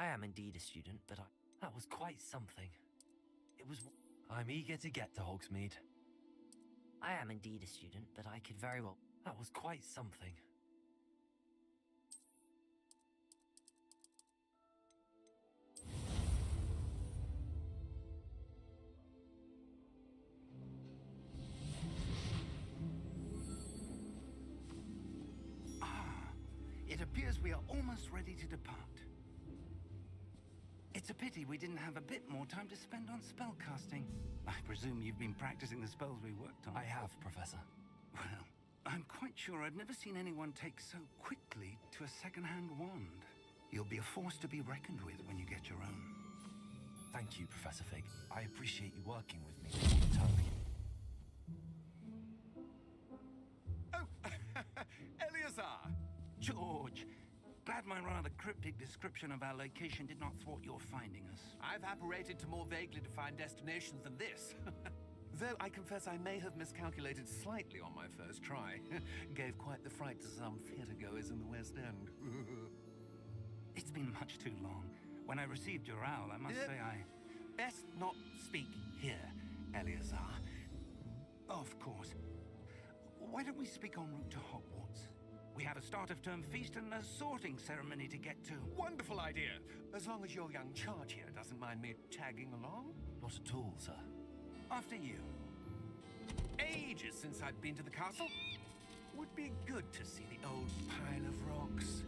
I am indeed a student, but that was quite something. It was... I'm eager to get to Hogsmeade. I am indeed a student, but I could very well... That was quite something. It appears we are almost ready to depart. It's a pity we didn't have a bit more time to spend on spellcasting. I presume you've been practicing the spells we worked on. I have, Professor. Well, I'm quite sure I've never seen anyone take so quickly to a second-hand wand. You'll be a force to be reckoned with when you get your own. Thank you, Professor Fig. I appreciate you working with me all the time. Oh, Eleazar! George, glad my rather cryptic description of our location did not thwart your finding us. I've apparated to more vaguely defined destinations than this. Though I confess I may have miscalculated slightly on my first try. Gave quite the fright to some theatergoers in the West End. It's been much too long. When I received your owl, I must say I... Best not speak here, Eleazar. Of course. Why don't we speak en route to Hogwarts? We have a start-of-term feast and a sorting ceremony to get to. Wonderful idea! As long as your young charge here doesn't mind me tagging along. Not at all, sir. After you. Ages since I'd been to the castle. Would be good to see the old pile of rocks.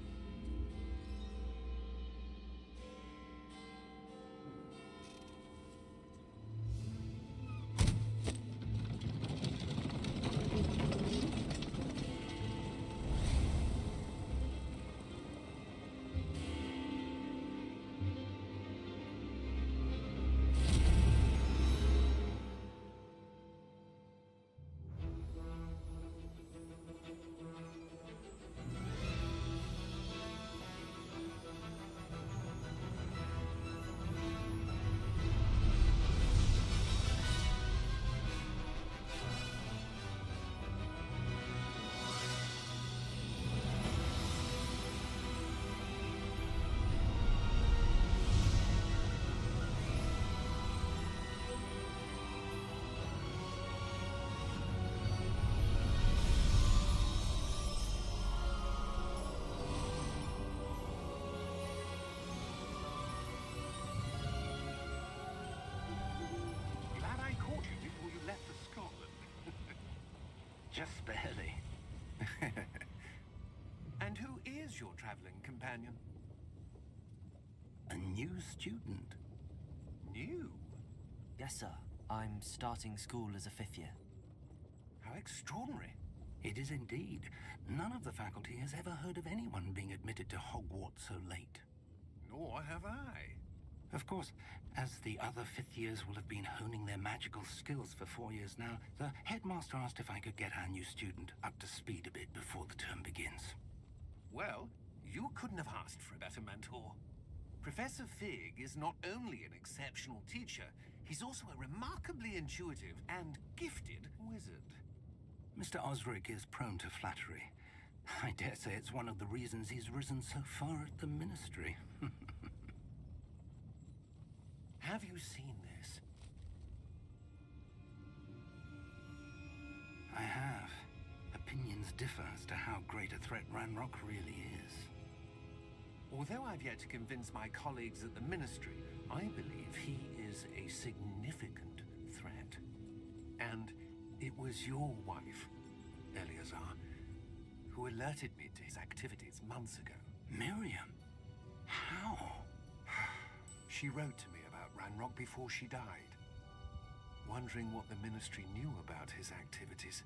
Just barely. And who is your traveling companion? A new student. New? Yes, sir. I'm starting school as a 5th year. How extraordinary. It is indeed. None of the faculty has ever heard of anyone being admitted to Hogwarts so late. Nor have I. Of course, as the other 5th years will have been honing their magical skills for 4 years now, the headmaster asked if I could get our new student up to speed a bit before the term begins. Well, you couldn't have asked for a better mentor. Professor Fig is not only an exceptional teacher, he's also a remarkably intuitive and gifted wizard. Mr. Osric is prone to flattery. I dare say it's one of the reasons he's risen so far at the Ministry. Have you seen this? I have. Opinions differ as to how great a threat Ranrock really is. Although I've yet to convince my colleagues at the Ministry, I believe he is a significant threat. And it was your wife, Eleazar, who alerted me to his activities months ago. Miriam? How? She wrote to me about Ranrock before she died, wondering what the Ministry knew about his activities.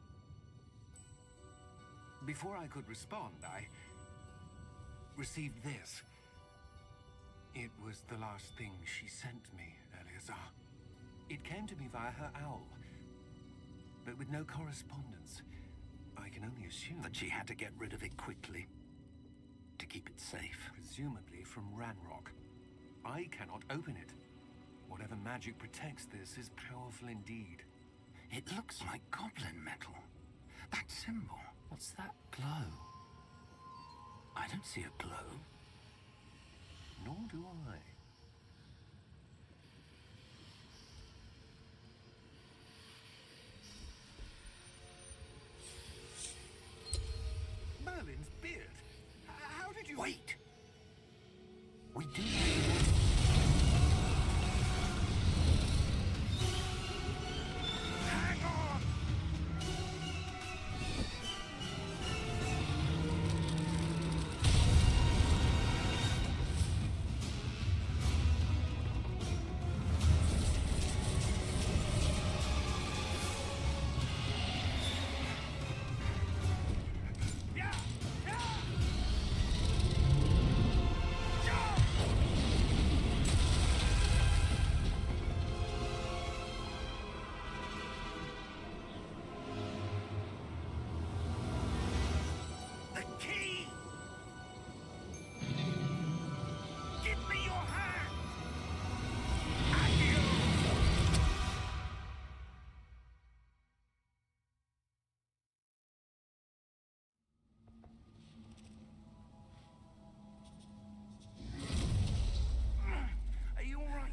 Before I could respond, I received this. It was the last thing she sent me, Eleazar. It came to me via her owl, but with no correspondence. I can only assume That she had to get rid of it quickly, to keep it safe. presumably from Ranrock. I cannot open it. Whatever magic protects this is powerful indeed. It looks like goblin metal. That symbol. What's that glow? I don't see a glow. Nor do I. Merlin's beard. How did you... Wait! We do... Hang on! Yeah! Yeah! Jump! The key! Give me your hand! Adieu! Are you all right?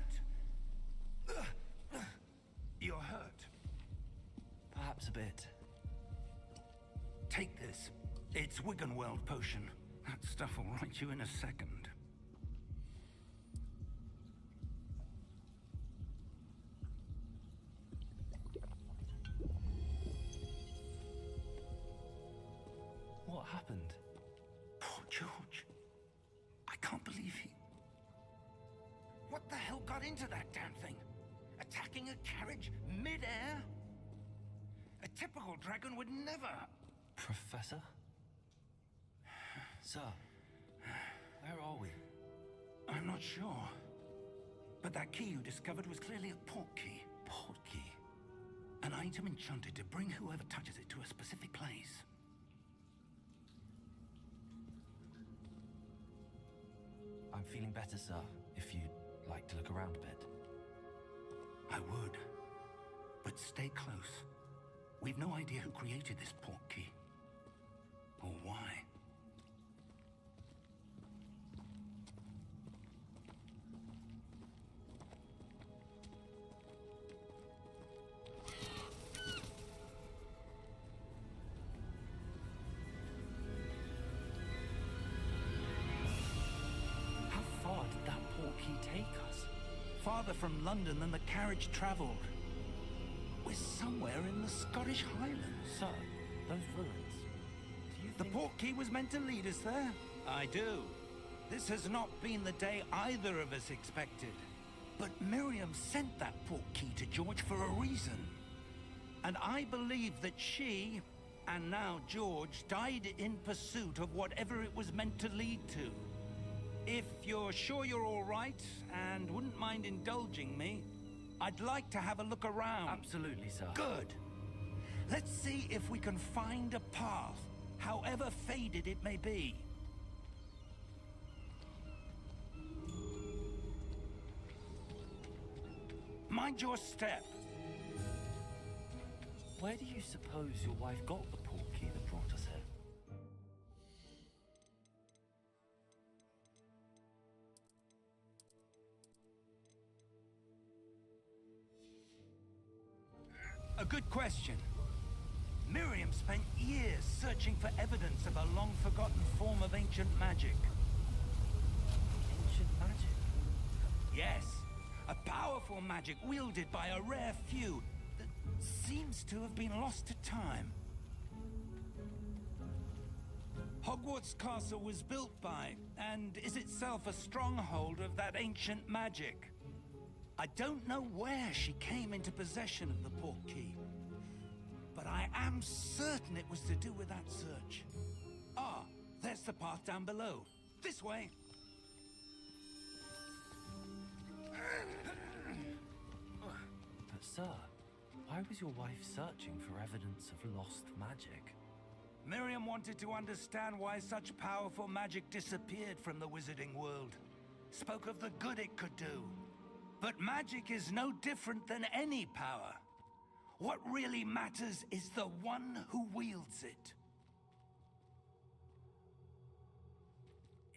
You're hurt. Perhaps a bit. Take this. It's Wiggenweld potion. That stuff will right you in a second. What happened? Poor George. I can't believe he... What the hell got into that damn thing? Attacking a carriage mid-air? A typical dragon would never... Professor? Sir, where are we? I'm not sure. But that key you discovered was clearly a port key. Port key? An item enchanted to bring whoever touches it to a specific place. I'm feeling better, sir, if you'd like to look around a bit. I would. But stay close. We've no idea who created this port key. Or why. How far did that port key take us? Farther from London than the carriage traveled. We're somewhere in the Scottish Highlands. Sir, those ruins. Do you The think... port key was meant to lead us there? I do. This has not been the day either of us expected. But Miriam sent that port key to George for a reason. And I believe that she, and now George, died in pursuit of whatever it was meant to lead to. If you're sure you're all right, and wouldn't mind indulging me, I'd like to have a look around. Absolutely, sir. Good. Let's see if we can find a path, however faded it may be. Mind your step. Where do you suppose your wife got the port key that brought us here? A good question. Miriam spent years searching for evidence of a long-forgotten form of ancient magic. Ancient magic? Yes, a powerful magic wielded by a rare few that seems to have been lost to time. Hogwarts Castle was built by, and is itself a stronghold of that ancient magic. I don't know where she came into possession of the port key, but I am certain it was to do with that search. Ah, there's the path down below. This way. But sir, why was your wife searching for evidence of lost magic? Miriam wanted to understand why such powerful magic disappeared from the wizarding world. Spoke of the good it could do. But magic is no different than any power. What really matters is the one who wields it.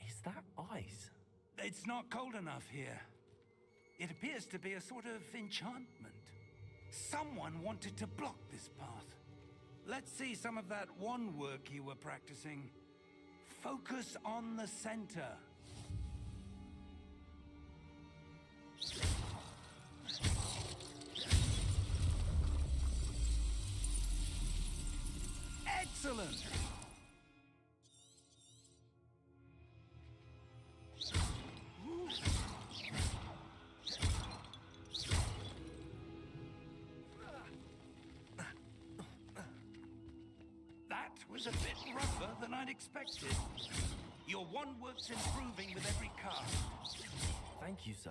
Is that ice? It's not cold enough here. It appears to be a sort of enchantment. Someone wanted to block this path. Let's see some of that wand work you were practicing. Focus on the center. Excellent! That was a bit rougher than I'd expected. Your wand work's improving with every cast. Thank you, sir.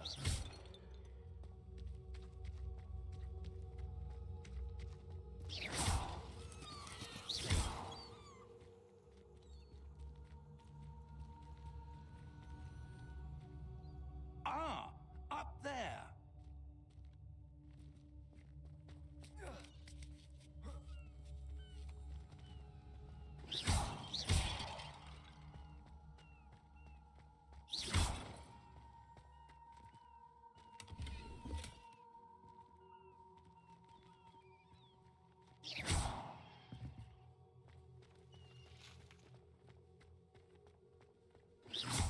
Ah, up there.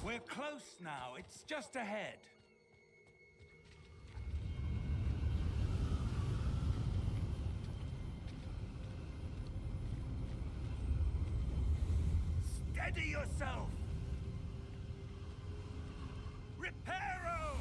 We're close now. It's just ahead. Steady yourself! Reparo!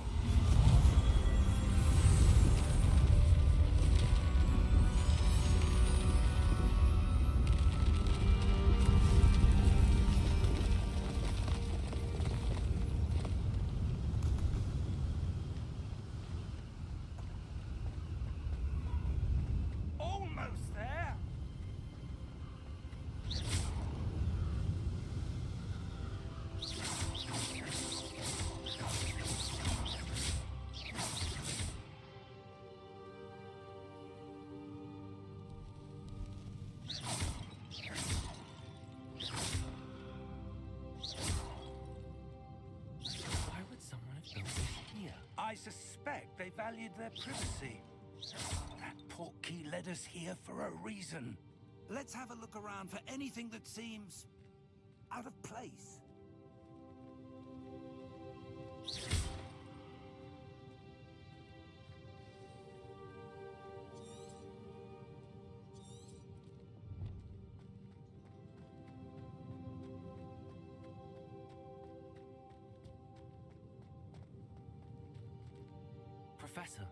Almost there! Why would someone have built this here? I suspect they valued their privacy. That portkey led us here for a reason. Let's have a look around for anything that seems out of place. Professor,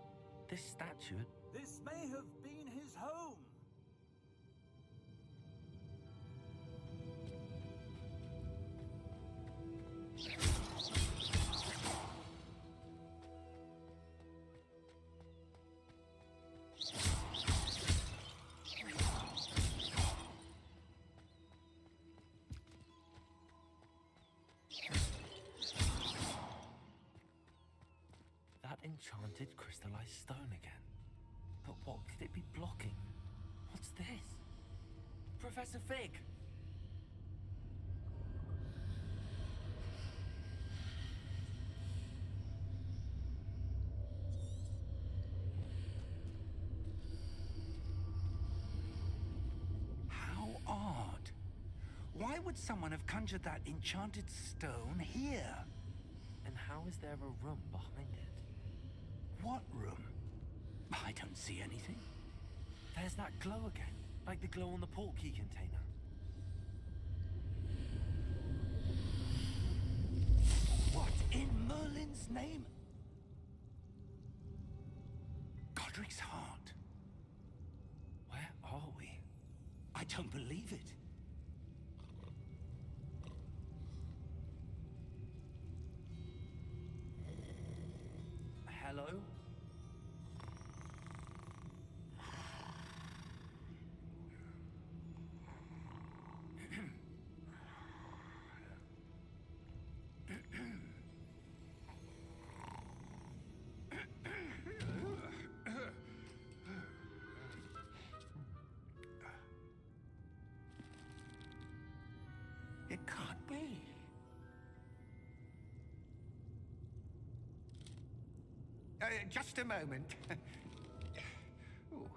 this statue... This may have been his home. That enchanted crystallized stone again. But what could it be blocking? What's this? Professor Fig! How odd. Why would someone have conjured that enchanted stone here? And how is there a room behind it? What room? I don't see anything. There's that glow again, like the glow on the portkey container. What in Merlin's name? Godric's heart. Where are we? I don't believe it. Hello? It can't be. Just a moment. Ooh.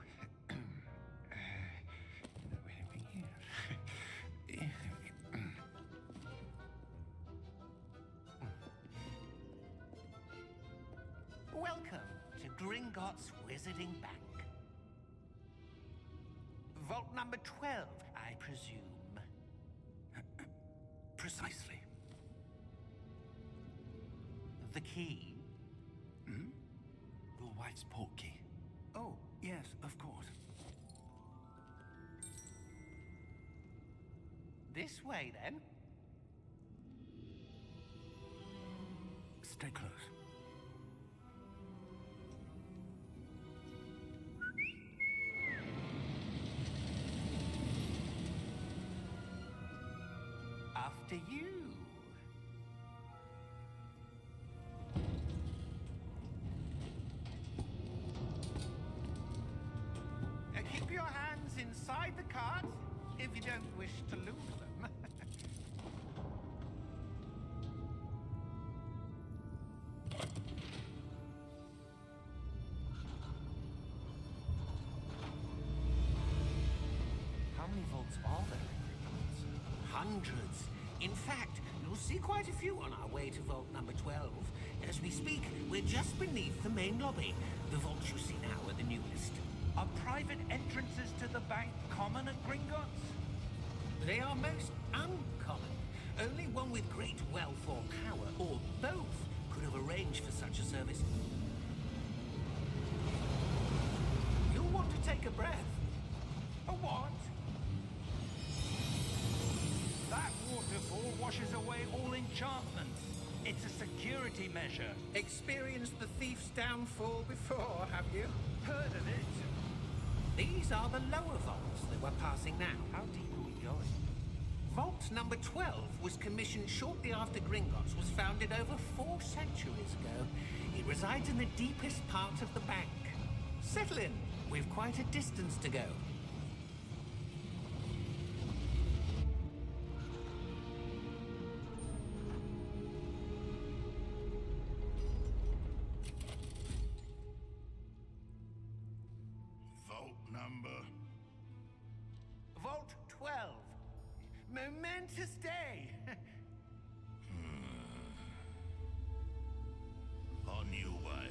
Welcome to Gringotts Wizarding Bank. Vault number 12, I presume. Precisely. The key? Hmm? Your wife's portkey. Oh, yes, of course. This way, then. Stay close. After you. Keep your hands inside the cart if you don't wish to lose them. How many vaults are there in Gringotts? Hundreds. In fact, you'll see quite a few on our way to vault number 12. As we speak, we're just beneath the main lobby. The vaults you see now are the newest. Are private entrances to the bank common at Gringotts? They are most uncommon. Only one with great wealth or power, or both, could have arranged for such a service. You'll want to take a breath. A what? That waterfall washes away all enchantments. It's a security measure. Experienced the thief's downfall before, have you? Heard of it? These are the lower vaults that we're passing now. How deep are we going? Vault number 12 was commissioned shortly after Gringotts was founded over 4 centuries ago. It resides in the deepest part of the bank. Settle in. We've quite a distance to go. Vault number. Vault 12. Momentous day. On your way.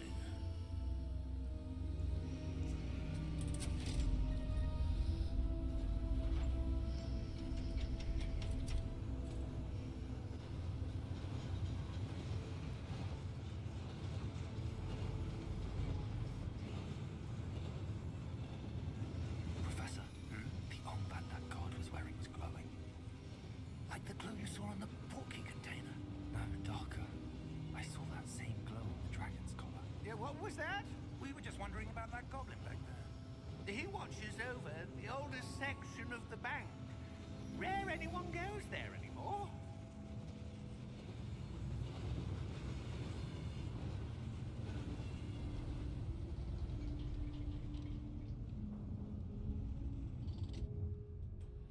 Professor, the armband that guard was wearing is glowing. Like the glow you saw on the portkey container. No, darker. I saw that same glow on the dragon's collar. Yeah, what was that? We were just wondering about that goblin back there. He watches over the oldest section of the bank. Rare anyone goes there anymore.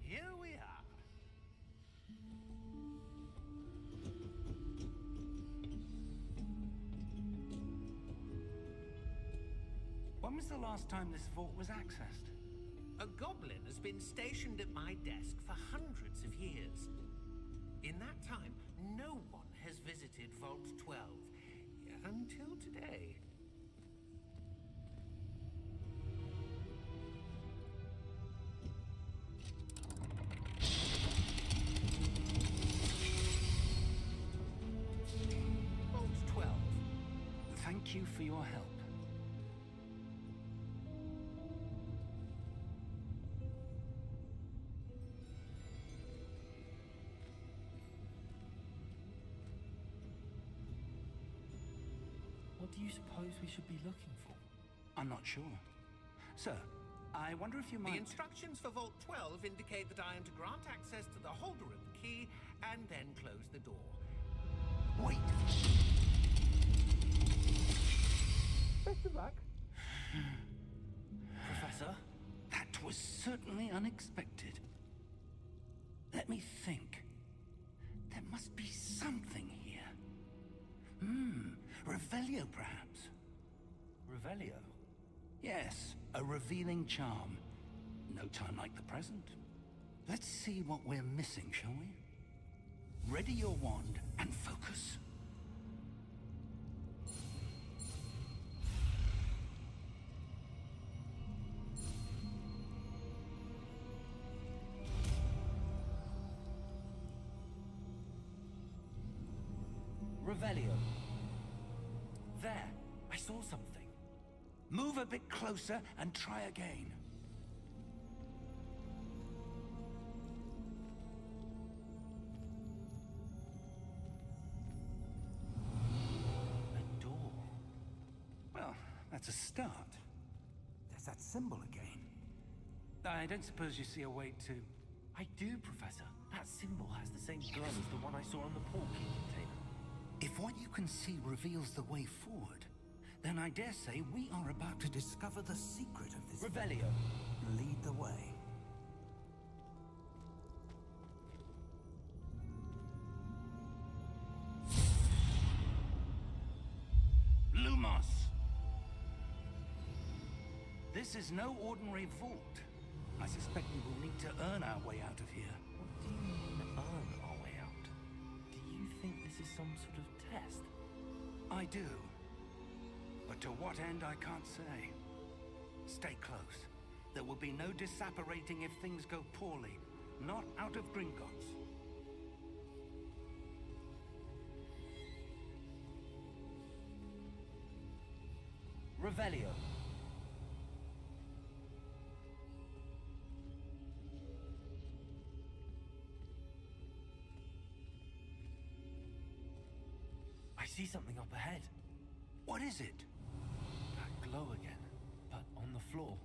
Here we are. When was the last time this vault was accessed? A goblin has been stationed at my desk for hundreds of years. In that time, no one has visited Vault 12 until today. Vault 12. Thank you for your help. What do you suppose we should be looking for? I'm not sure. Sir, I wonder if you The might... instructions for Vault 12 indicate that I am to grant access to the holder of the key and then close the door. Wait! Best of luck. Professor? That was certainly unexpected. Let me think. There must be something here. Revelio, perhaps. Revelio? Yes, a revealing charm. No time like the present. Let's see what we're missing, shall we? Ready your wand and focus. Revelio. There, I saw something. Move a bit closer and try again. A door. Well, that's a start. There's that symbol again. I don't suppose you see a way to... I do, Professor. That symbol has the same glow as the one I saw on the portkey container. If what you can see reveals the way forward, then I dare say we are about to discover the secret of this... Revelio. Lead the way. Lumos! This is no ordinary vault. I suspect we will need to earn our way out of here. What do you mean, earn our way out? Do you think this is some sort of test? I do. But to what end, I can't say. Stay close. There will be no disapparating if things go poorly. Not out of Gringotts. Revelio. I see something up ahead. What is it? That glow again, but on the floor.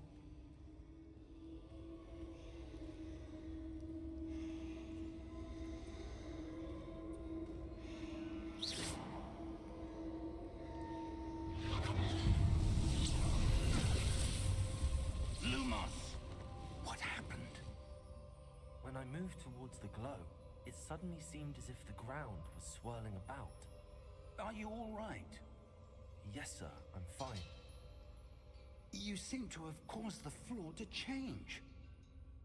Lumos! What happened? When I moved towards the glow, it suddenly seemed as if the ground was swirling about. Are you all right? Yes, sir, I'm fine. You seem to have caused the floor to change.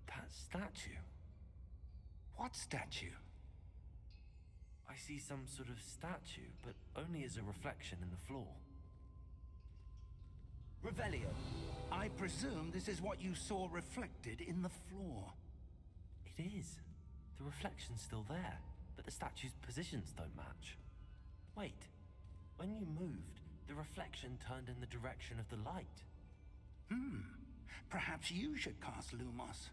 That statue. What statue? I see some sort of statue, but only as a reflection in the floor. Revelio. I presume this is what you saw reflected in the floor. It is. The reflection's still there, but the statue's positions don't match. Wait. When you moved, the reflection turned in the direction of the light. Perhaps you should cast Lumos.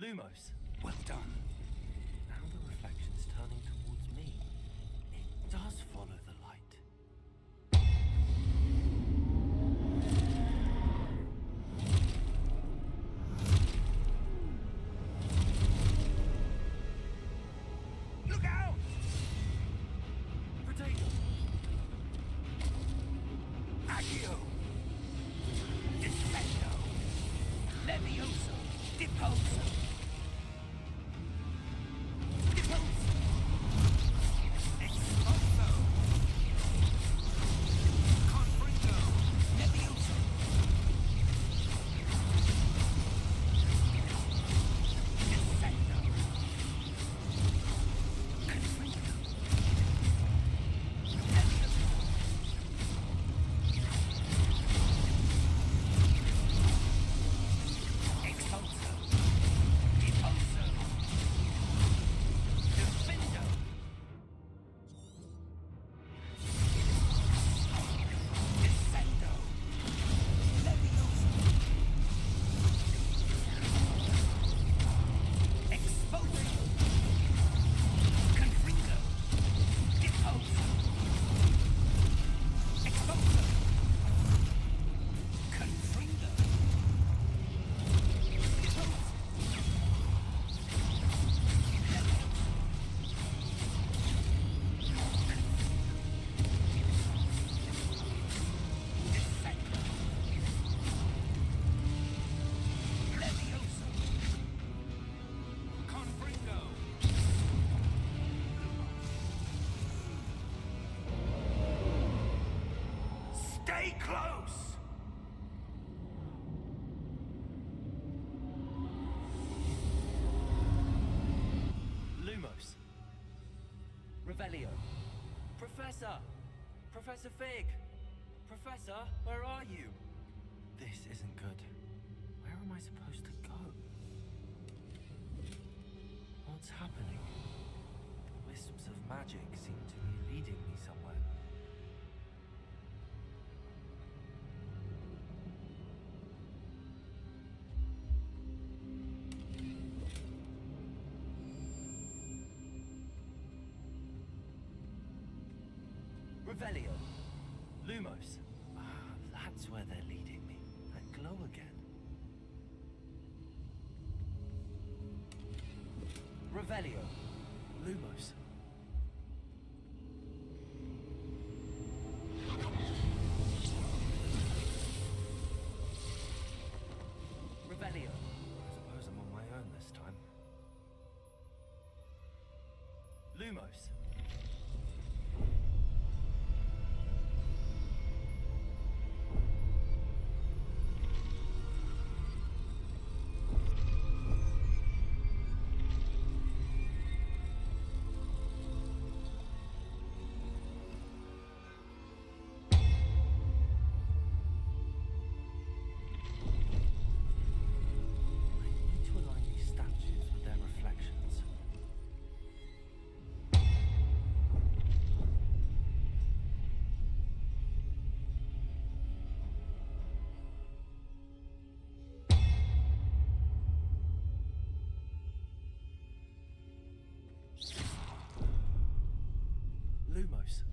Lumos. Well done. Now the reflection's turning towards me. It does follow the light. Look out! Potato! Accio! Defendo! Levioso! Deposo! Deposo! Expulso! Confringo! Levioso! Defendo! Confringo! Levioso! Expulso! Revelio. Professor! Professor Fig! Professor, where are you? This isn't good. Where am I supposed to go? What's happening? Wisps of magic seem to be leading me somewhere. Revelio. Lumos. Ah, that's where they're leading me. That glow again. Revelio. Lumos. Revelio. I suppose I'm on my own this time. Lumos. Lumos.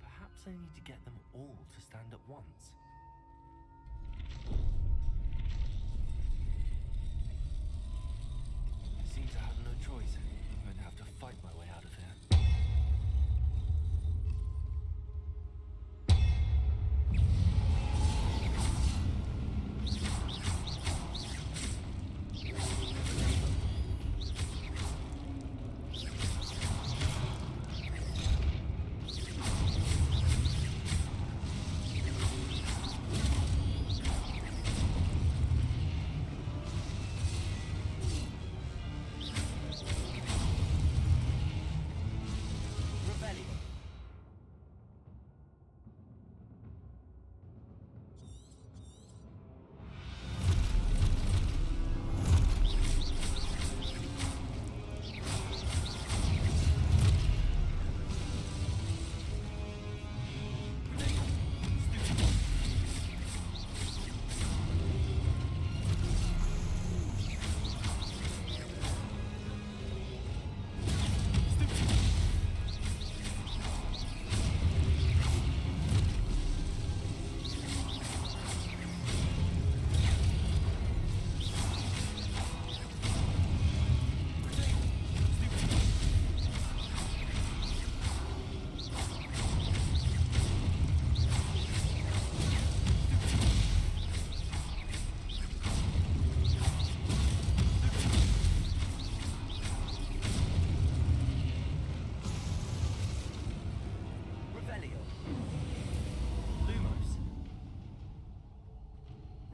Perhaps I need to get them all to stand at once. Seems I have no choice. I'm going to have to fight my way out of here.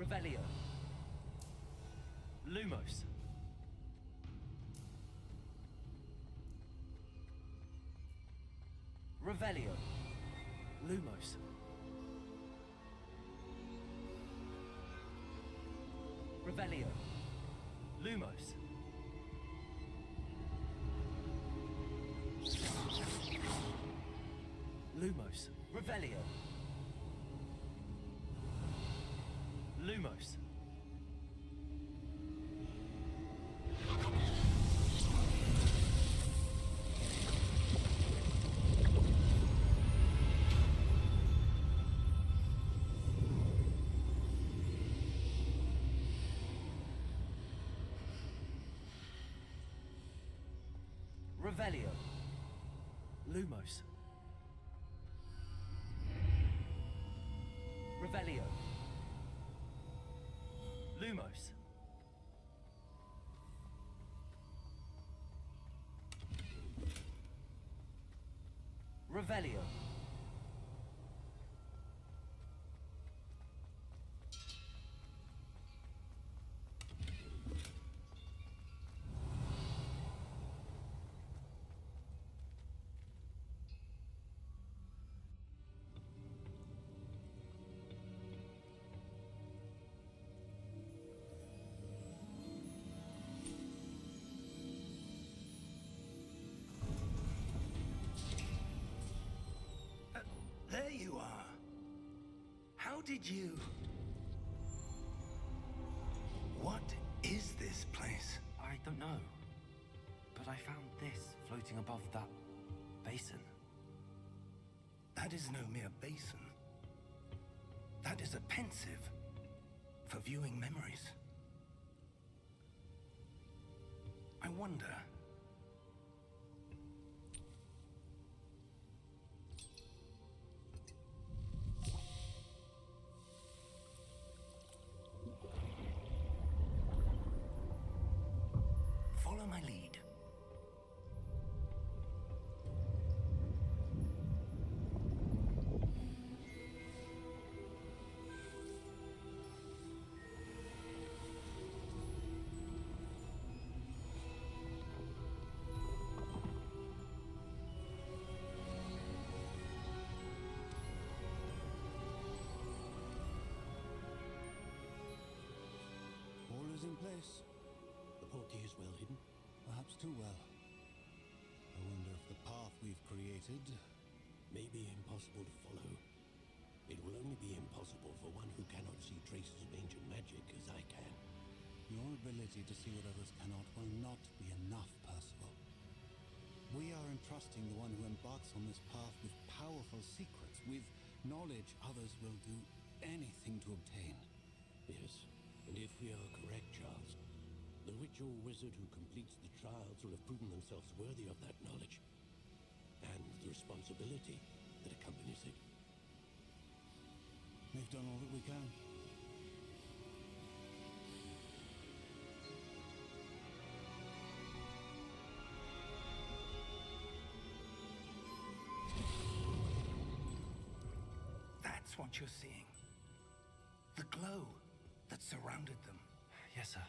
Revelio. Lumos. Revelio. Lumos. Revelio. Lumos. Lumos. Revelio. Lumos. Revelio. Lumos. Revelio. Lumos. Revelio. did you... What is this place? I don't know. But I found this floating above that basin. That is no mere basin. That is a pensive for viewing memories. I wonder... Follow my lead. All is in place. The portkey is well hidden. Perhaps too well. I wonder if the path we've created may be impossible to follow. It will only be impossible for one who cannot see traces of ancient magic as I can. Your ability to see what others cannot will not be enough, Percival. We are entrusting the one who embarks on this path with powerful secrets, with knowledge others will do anything to obtain. Yes, and if we are correct, Charles, the witch or wizard who completes the trials will have proven themselves worthy of that knowledge, and the responsibility that accompanies it. We've done all that we can. That's what you're seeing. The glow that surrounded them. Yes, sir.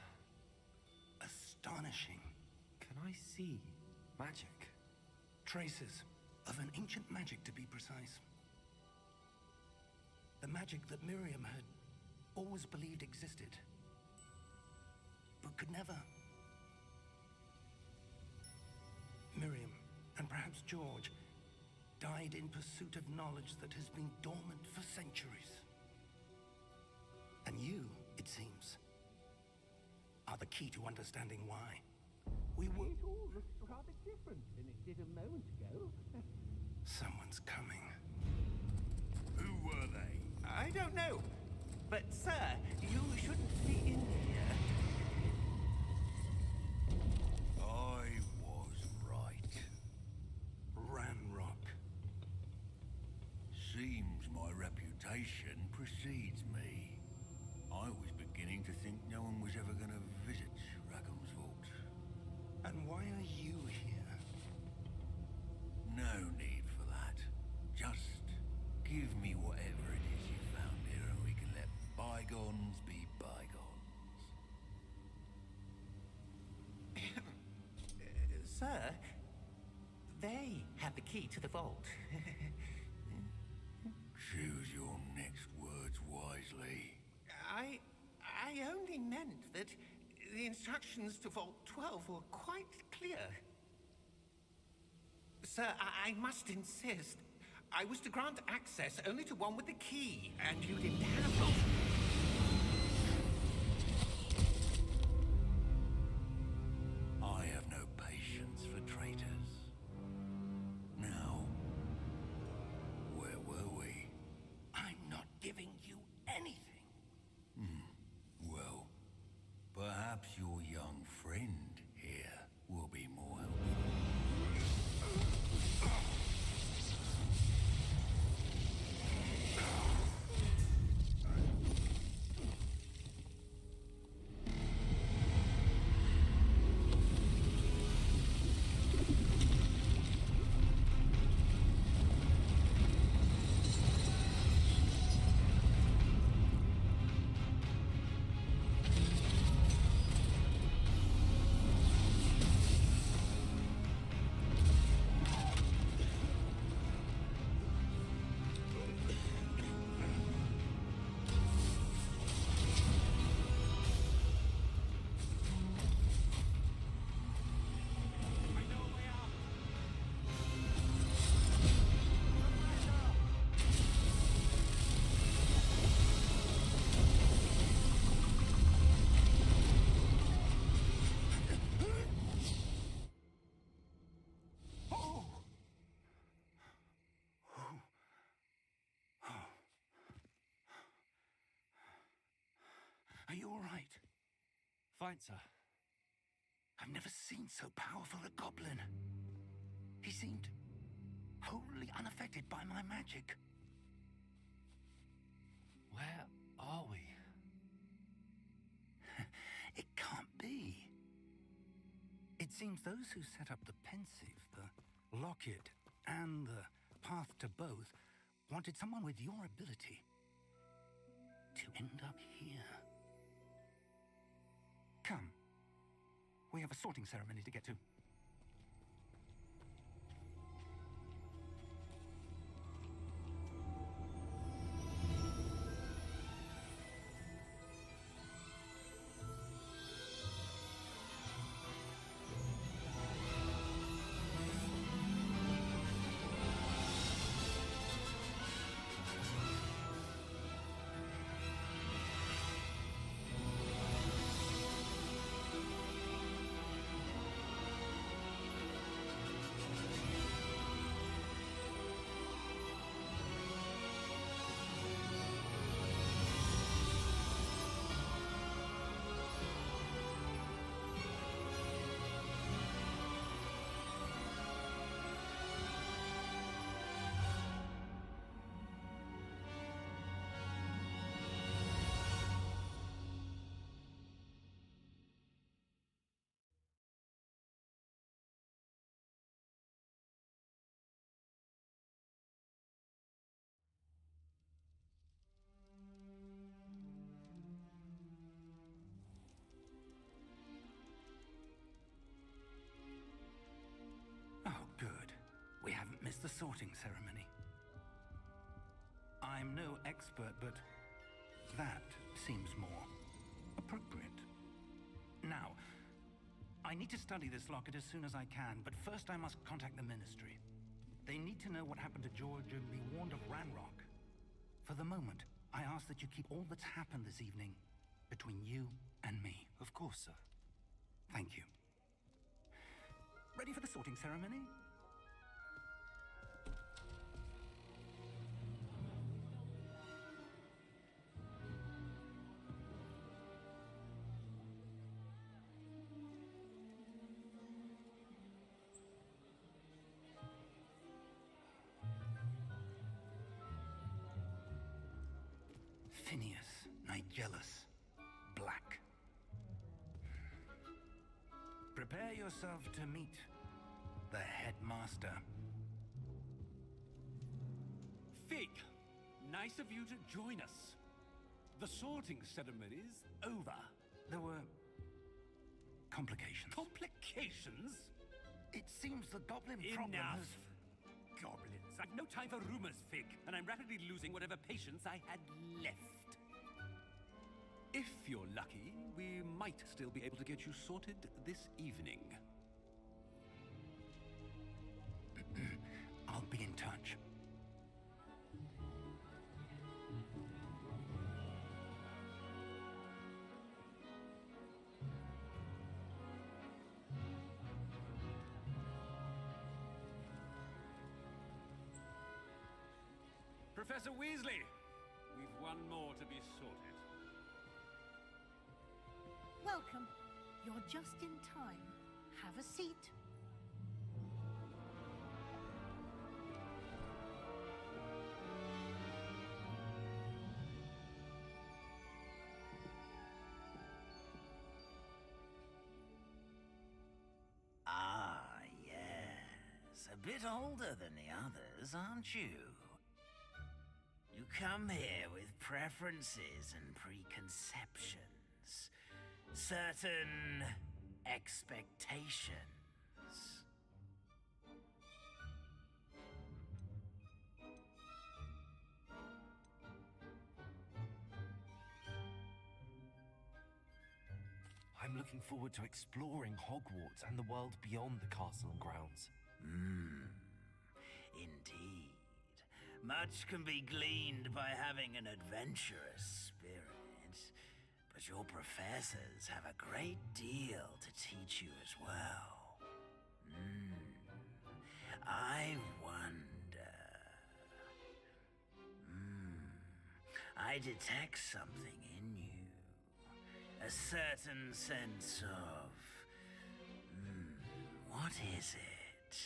Astonishing. Can I see magic? Traces of an ancient magic, to be precise. The magic that Miriam had always believed existed, but could never. Miriam, and perhaps George, died in pursuit of knowledge that has been dormant for centuries. And you, it seems, are the key to understanding why. We were... It all looks rather different than it did a moment ago. Someone's coming. Who were they? I don't know. But, sir, you shouldn't be in here. I was right. Ranrock. Seems my reputation precedes me. I was beginning to think no one was ever going to visit Rackham's vault. And why are you here? No need for that. Just give me whatever it is you found here and we can let bygones be bygones. Sir, they have the key to the vault. Choose your next words wisely. I only meant that the instructions to Vault 12 were quite clear. Sir, I must insist. I was to grant access only to one with the key, and you didn't have one. I have no patience for traitors. Now, where were we? I'm not giving you anything. Well, perhaps your young friend here will be more helpful. Fine, sir. I've never seen so powerful a goblin. He seemed wholly unaffected by my magic. Where are we? It can't be. It seems those who set up the pensive, the locket, and the path to both wanted someone with your ability to end up here. Come. We have a sorting ceremony to get to. Oh, good. We haven't missed the sorting ceremony. I'm no expert, but that seems more appropriate. Now, I need to study this locket as soon as I can, but first I must contact the Ministry. They need to know what happened to George and be warned of Ranrock. For the moment, I ask that you keep all that's happened this evening between you and me. Of course, sir. Thank you. Ready for the sorting ceremony? Phineas, Nigellus, Black. Prepare yourself to meet the headmaster. Fig, nice of you to join us. The sorting ceremony's over. There were complications. Complications? It seems the goblin problem Enough. has... Goblins. I've no time for rumors, Fig, and I'm rapidly losing whatever patience I had left. If you're lucky, we might still be able to get you sorted this evening. I'll be in touch. Professor Weasley, we've one more to be sorted. Welcome. You're just in time. Have a seat. Ah, yes. A bit older than the others, aren't you? You come here with preferences and preconceptions. Certain expectations. I'm looking forward to exploring Hogwarts and the world beyond the castle and grounds. Indeed. Much can be gleaned by having an adventurous spirit, but your professors have a great deal to teach you as well. I wonder... I detect something in you. A certain sense of... what is it?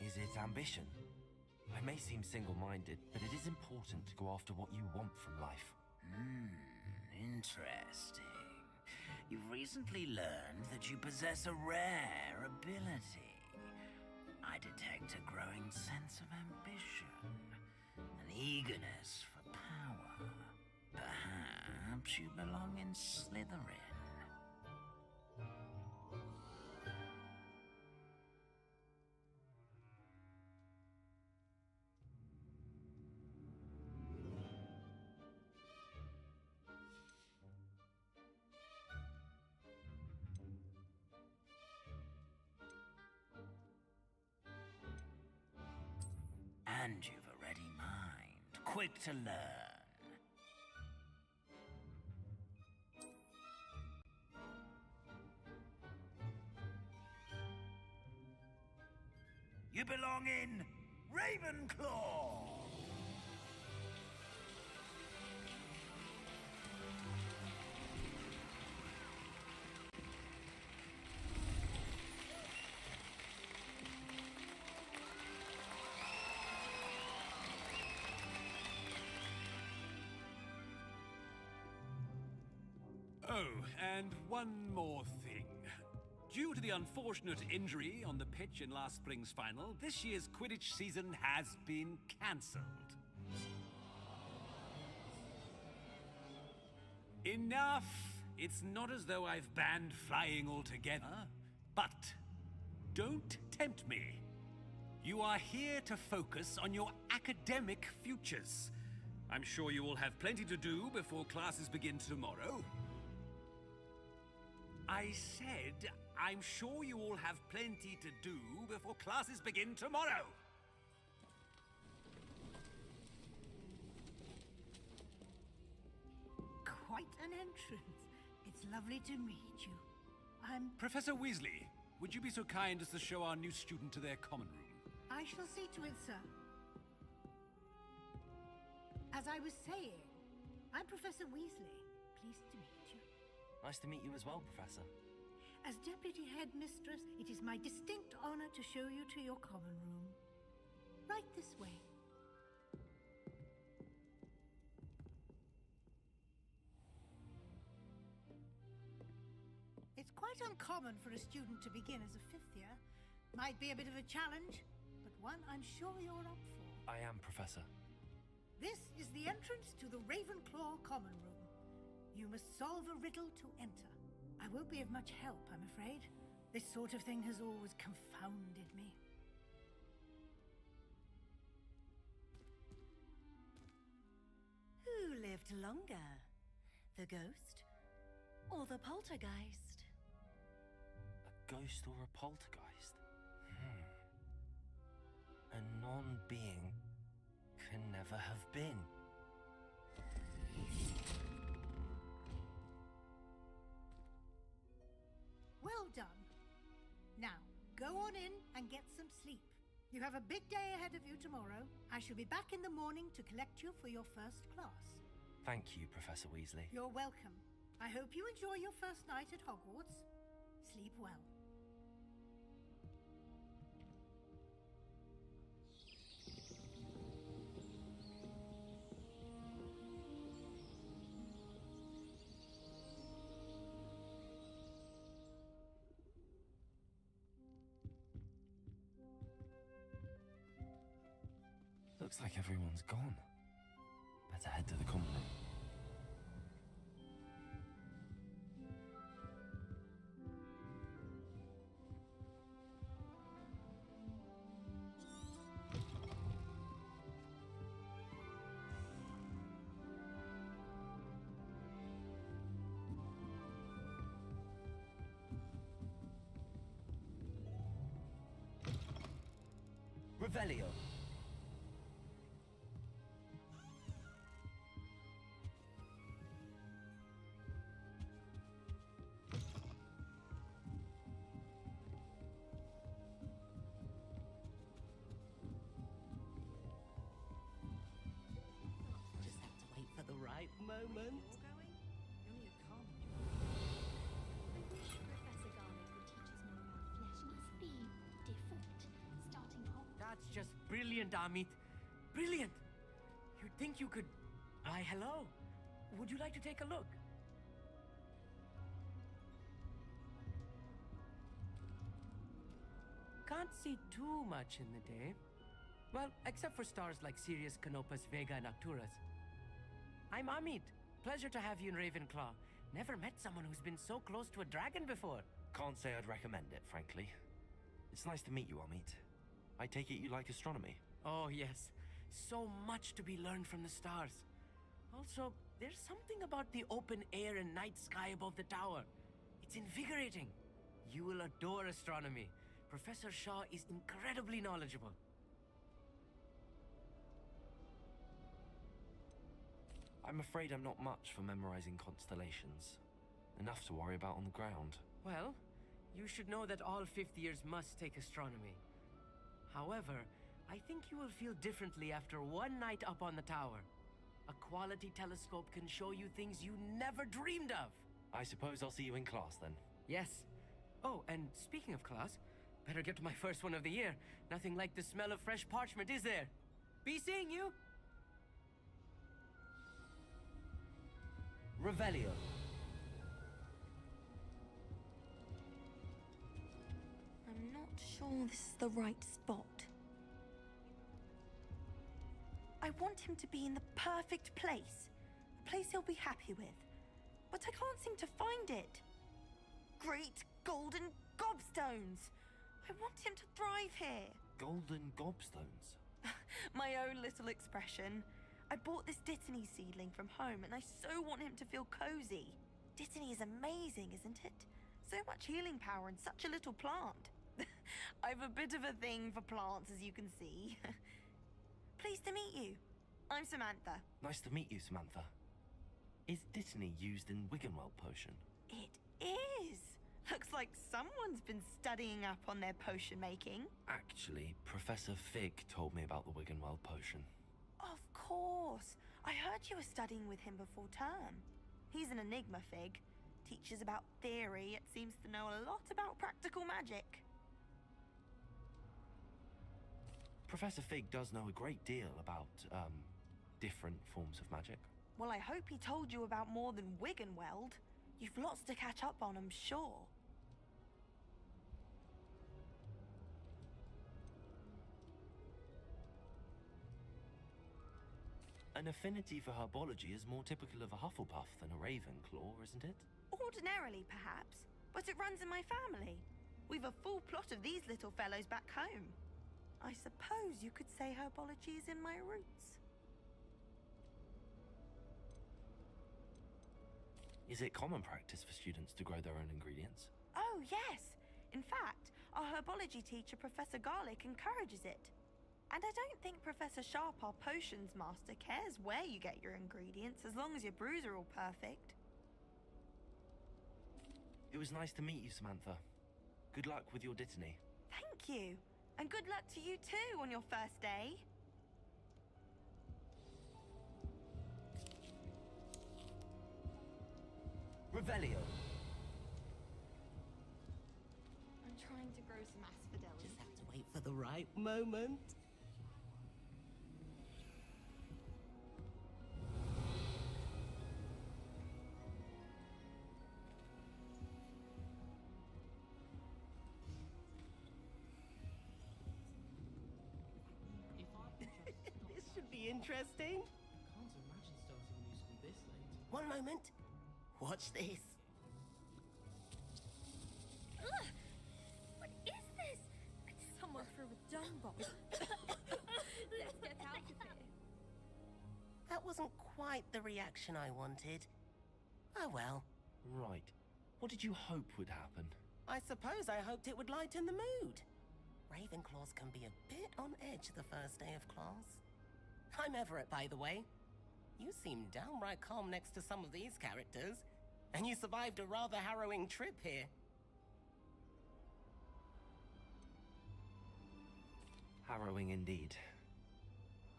Is it ambition? I may seem single-minded, but it is important to go after what you want from life. Interesting. You've recently learned that you possess a rare ability. I detect a growing sense of ambition, an eagerness for power. Perhaps you belong in Slytherin. And you've a ready mind, quick to learn. You belong in Ravenclaw! Oh, and one more thing. Due to the unfortunate injury on the pitch in last spring's final, this year's Quidditch season has been cancelled. Enough! It's not as though I've banned flying altogether, but don't tempt me. You are here to focus on your academic futures. I'm sure you will have plenty to do before classes begin tomorrow. I said, I'm sure you all have plenty to do before classes begin tomorrow. Quite an entrance. It's lovely to meet you. I'm... Professor Weasley, would you be so kind as to show our new student to their common room? I shall see to it, sir. As I was saying, I'm Professor Weasley. Pleased to meet you. Nice to meet you as well, Professor. As Deputy Headmistress, it is my distinct honor to show you to your common room. Right this way. It's quite uncommon for a student to begin as a fifth year. Might be a bit of a challenge, but one I'm sure you're up for. I am, Professor. This is the entrance to the Ravenclaw common room. You must solve a riddle to enter. I won't be of much help, I'm afraid. This sort of thing has always confounded me. Who lived longer? The ghost or the poltergeist? A ghost or a poltergeist? A non-being can never have been. Well done. Now, go on in and get some sleep. You have a big day ahead of you tomorrow. I shall be back in the morning to collect you for your first class. Thank you, Professor Weasley. You're welcome. I hope you enjoy your first night at Hogwarts. Sleep well. Looks like everyone's gone. Better head to the common room. Revelio. moment. You're going? You'll need a calm. I wish Professor Garlic would teach us more about flesh. Must be different. Starting off. That's just brilliant, Amit. Brilliant! You'd think you could... Why, hello. Would you like to take a look? Can't see too much in the day. Well, except for stars like Sirius, Canopus, Vega, and Arcturus. I'm Amit. Pleasure to have you in Ravenclaw. Never met someone who's been so close to a dragon before. Can't say I'd recommend it, frankly. It's nice to meet you, Amit. I take it you like astronomy? Oh, yes. So much to be learned from the stars. Also, there's something about the open air and night sky above the tower. It's invigorating. You will adore astronomy. Professor Shaw is incredibly knowledgeable. I'm afraid I'm not much for memorizing constellations. Enough to worry about on the ground. Well, you should know that all fifth years must take astronomy. However, I think you will feel differently after one night up on the tower. A quality telescope can show you things you never dreamed of. I suppose I'll see you in class then. Yes. Oh, and speaking of class, better get to my first one of the year. Nothing like the smell of fresh parchment, is there? Be seeing you! Revelio. I'm not sure this is the right spot. I want him to be in the perfect place. A place he'll be happy with. But I can't seem to find it. Great golden gobstones! I want him to thrive here. Golden gobstones? My own little expression. I bought this Dittany seedling from home and I so want him to feel cozy. Dittany is amazing, isn't it? So much healing power in such a little plant. I've a bit of a thing for plants, as you can see. Pleased to meet you. I'm Samantha. Nice to meet you, Samantha. Is Dittany used in Wiggenweld potion? It is. Looks like someone's been studying up on their potion making. Actually, Professor Fig told me about the Wiggenweld potion. Of course. I heard you were studying with him before term. He's an enigma, Fig. Teaches about theory, yet seems to know a lot about practical magic. Professor Fig does know a great deal about, different forms of magic. Well, I hope he told you about more than Wiggenweld. You've lots to catch up on, I'm sure. An affinity for herbology is more typical of a Hufflepuff than a Ravenclaw, isn't it? Ordinarily, perhaps, but it runs in my family. We've a full plot of these little fellows back home. I suppose you could say herbology is in my roots. Is it common practice for students to grow their own ingredients? Oh, yes. In fact, our herbology teacher, Professor Garlic, encourages it. And I don't think Professor Sharp, our potions master, cares where you get your ingredients, as long as your brews are all perfect. It was nice to meet you, Samantha. Good luck with your Dittany. Thank you. And good luck to you too on your first day. Revelio. I'm trying to grow some asphodellas. Just have to wait for the right moment. This should be interesting. Can't imagine starting a musical this late. One moment. Watch this. Ugh! What is this? Someone threw a dung bomb. Let's get out of here. That wasn't quite the reaction I wanted. Oh well. Right. What did you hope would happen? I suppose I hoped it would lighten the mood. Ravenclaws can be a bit on edge the first day of class. I'm Everett, by the way. You seem downright calm next to some of these characters. And you survived a rather harrowing trip here. Harrowing indeed.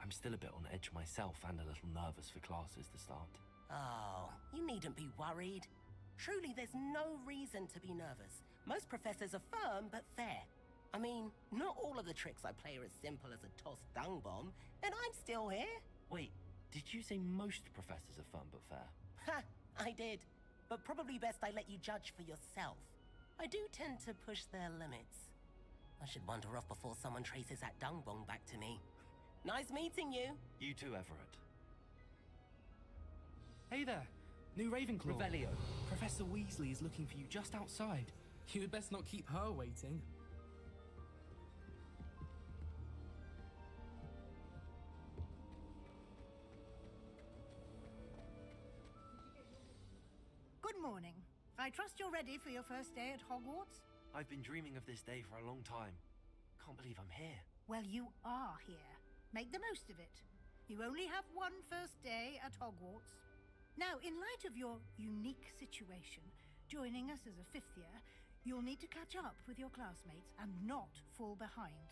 I'm still a bit on edge myself and a little nervous for classes to start. Oh, you needn't be worried. Truly, there's no reason to be nervous. Most professors are firm but fair. I mean, not all of the tricks I play are as simple as a tossed dung bomb, and I'm still here. Wait, did you say most professors are fun but fair? Ha, I did. But probably best I let you judge for yourself. I do tend to push their limits. I should wander off before someone traces that dung bomb back to me. Nice meeting you. You too, Everett. Hey there, new Ravenclaw. Revelio. Professor Weasley is looking for you just outside. You had best not keep her waiting. Good morning. I trust you're ready for your first day at Hogwarts? I've been dreaming of this day for a long time. Can't believe I'm here. Well, you are here. Make the most of it. You only have one first day at Hogwarts. Now, in light of your unique situation, joining us as a fifth year, you'll need to catch up with your classmates and not fall behind.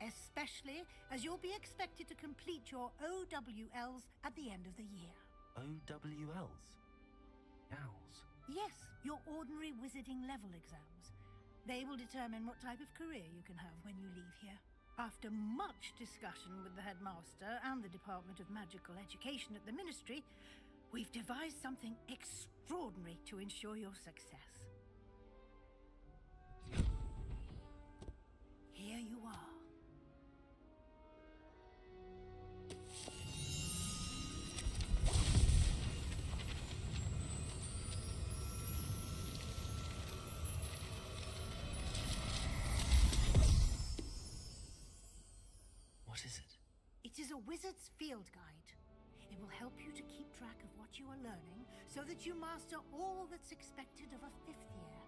Especially as you'll be expected to complete your OWLs at the end of the year. OWLs? Owls? Yes, your ordinary wizarding level exams. They will determine what type of career you can have when you leave here. After much discussion with the headmaster and the Department of Magical Education at the Ministry, we've devised something extraordinary to ensure your success. Here you are. What is it? It is a wizard's field guide. It will help you to keep track of what you are learning so that you master all that's expected of a fifth year.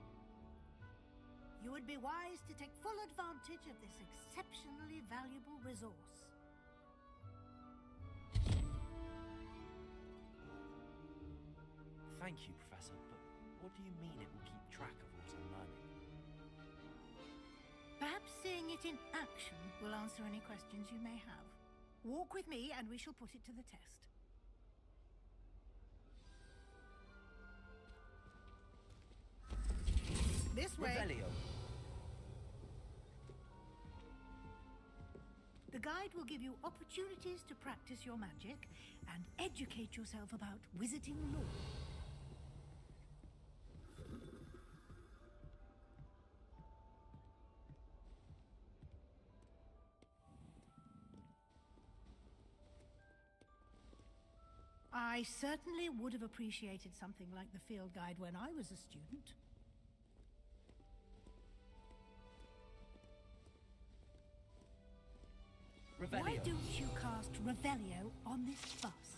You would be wise to take full advantage of this exceptionally valuable resource. Thank you, Professor, but what do you mean it will keep track of what I'm learning? Perhaps seeing it in action will answer any questions you may have. Walk with me and we shall put it to the test. This way. Revelio. The guide will give you opportunities to practice your magic and educate yourself about wizarding lore. I certainly would have appreciated something like the field guide when I was a student. Revelio. Why don't you cast Revelio on this bust?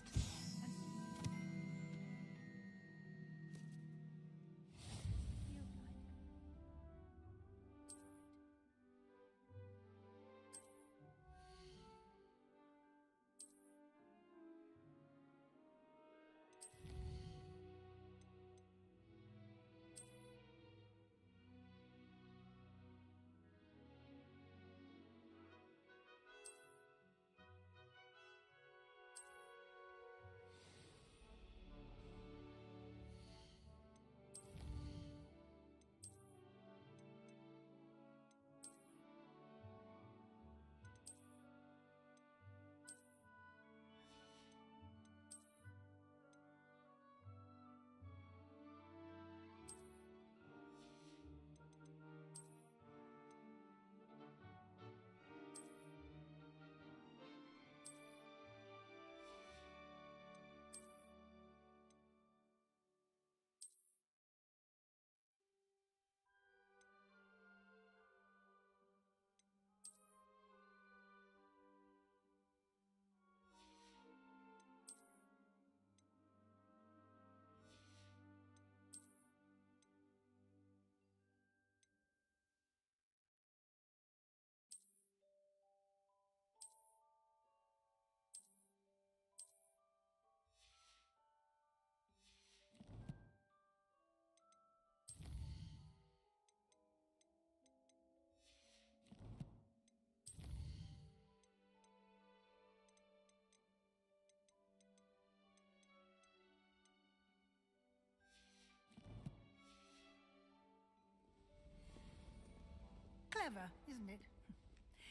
clever, isn't it?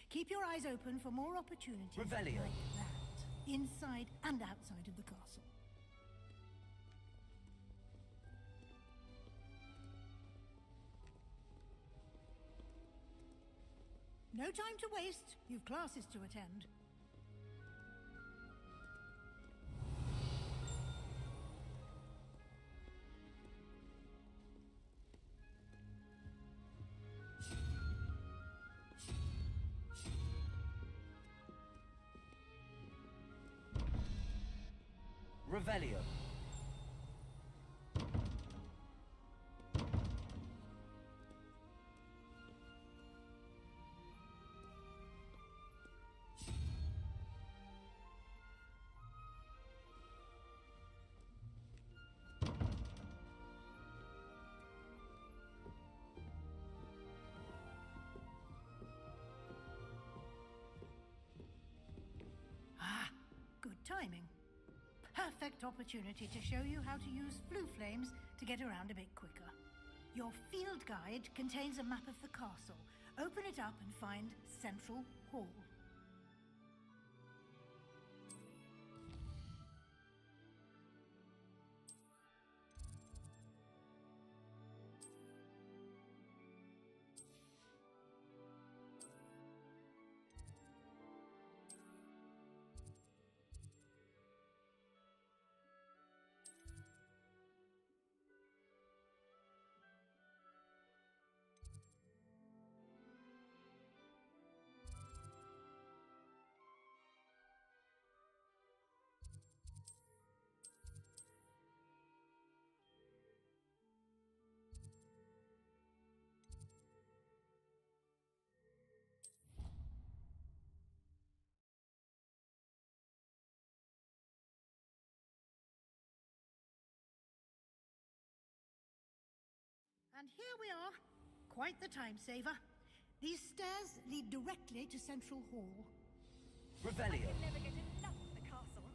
Keep your eyes open for more opportunities Revelio. like that, inside and outside of the castle. No time to waste. You've classes to attend. Revelio. Ah, good timing. Perfect opportunity to show you how to use blue flames to get around a bit quicker. Your field guide contains a map of the castle. Open it up and find Central Hall. And here we are. Quite the time saver. These stairs lead directly to Central Hall. Revelio. Never get enough of the castle.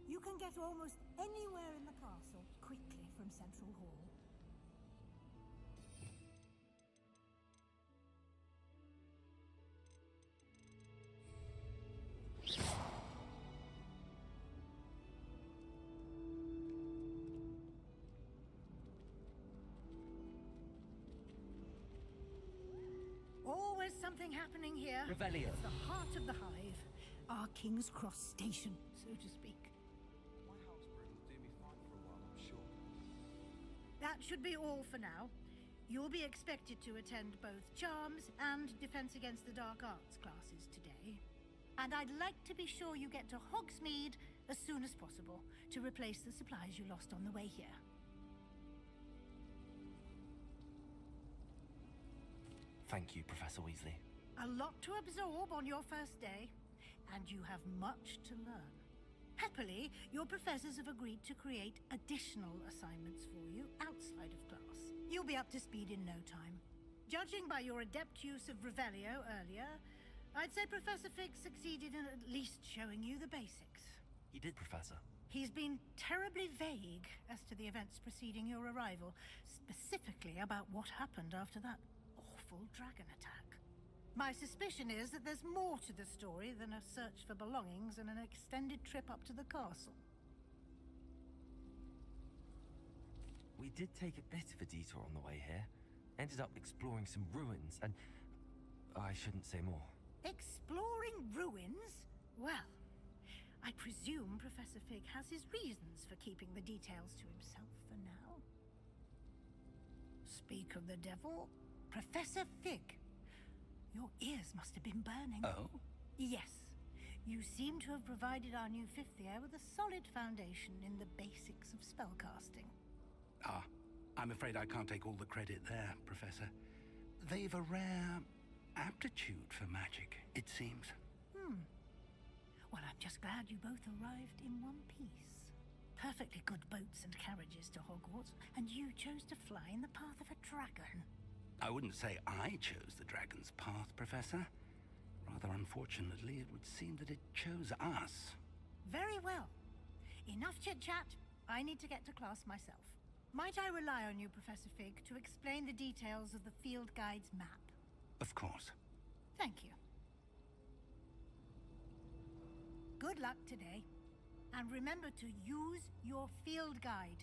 You can get almost anywhere in the castle quickly from Central Hall. Always something happening here. Revelio. It's the heart of the hive. Our King's Cross station, so to speak. My house broom will do me fine for a while, I'm sure. That should be all for now. You'll be expected to attend both Charms and Defense Against the Dark Arts classes today. And I'd like to be sure you get to Hogsmeade as soon as possible to replace the supplies you lost on the way here. Thank you, Professor Weasley. A lot to absorb on your first day, and you have much to learn. Happily, your professors have agreed to create additional assignments for you outside of class. You'll be up to speed in no time. Judging by your adept use of Revelio earlier, I'd say Professor Fig succeeded in at least showing you the basics. He did, Professor. He's been terribly vague as to the events preceding your arrival, specifically about what happened after that awful dragon attack. My suspicion is that there's more to the story than a search for belongings and an extended trip up to the castle. We did take a bit of a detour on the way here. Ended up exploring some ruins, and I shouldn't say more. Exploring ruins? Well, I presume Professor Fig has his reasons for keeping the details to himself for now. Speak of the devil, Professor Fig. Your ears must have been burning. Oh? Yes. You seem to have provided our new fifth year with a solid foundation in the basics of spellcasting. Ah, I'm afraid I can't take all the credit there, Professor. They've a rare aptitude for magic, it seems. Well, I'm just glad you both arrived in one piece. Perfectly good boats and carriages to Hogwarts, and you chose to fly in the path of a dragon. I wouldn't say I chose the dragon's path, Professor. Rather unfortunately, it would seem that it chose us. Very well. Enough chit-chat. I need to get to class myself. Might I rely on you, Professor Fig, to explain the details of the field guide's map? Of course. Thank you. Good luck today. And remember to use your field guide.